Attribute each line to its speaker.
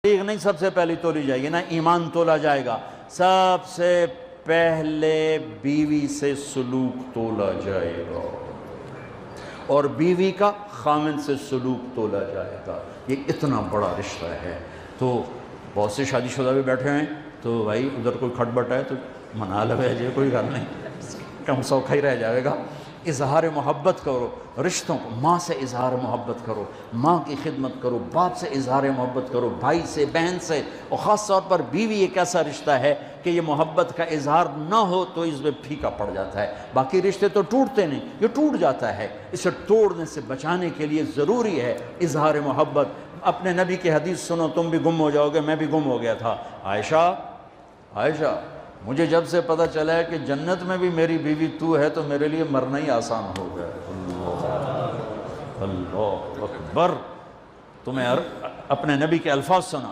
Speaker 1: تاریخ نہیں سب سے پہلی تولی جائے گی، نہ ایمان تولا جائے گا، سب سے پہلے بیوی سے سلوک تولا جائے گا اور بیوی کا خامن سے سلوک تولا جائے گا۔ یہ اتنا بڑا رشتہ ہے۔ تو بہت سے شادی شدہ بھی بیٹھے ہیں، تو بھائی ادھر کوئی کھٹ بٹ ہے تو منا لو جی، کوئی گل نہیں، کم سوکھا ہی رہ جائے گا۔ اظہار محبت کرو رشتوں کو، ماں سے اظہار محبت کرو، ماں کی خدمت کرو، باپ سے اظہار محبت کرو، بھائی سے، بہن سے، اور خاص طور پر بیوی ایک ایسا رشتہ ہے کہ یہ محبت کا اظہار نہ ہو تو اس میں پھیکا پڑ جاتا ہے۔ باقی رشتے تو ٹوٹتے نہیں، یہ ٹوٹ جاتا ہے۔ اسے توڑنے سے بچانے کے لیے ضروری ہے اظہار محبت۔ اپنے نبی کی حدیث سنو، تم بھی گم ہو جاؤ گے، میں بھی گم ہو گیا تھا۔ عائشہ مجھے جب سے پتہ چلا ہے کہ جنت میں بھی میری بیوی تو ہے تو میرے لیے مرنا ہی آسان ہو گیا۔ اللہ اکبر! تمہیں اپنے نبی کے الفاظ سنا۔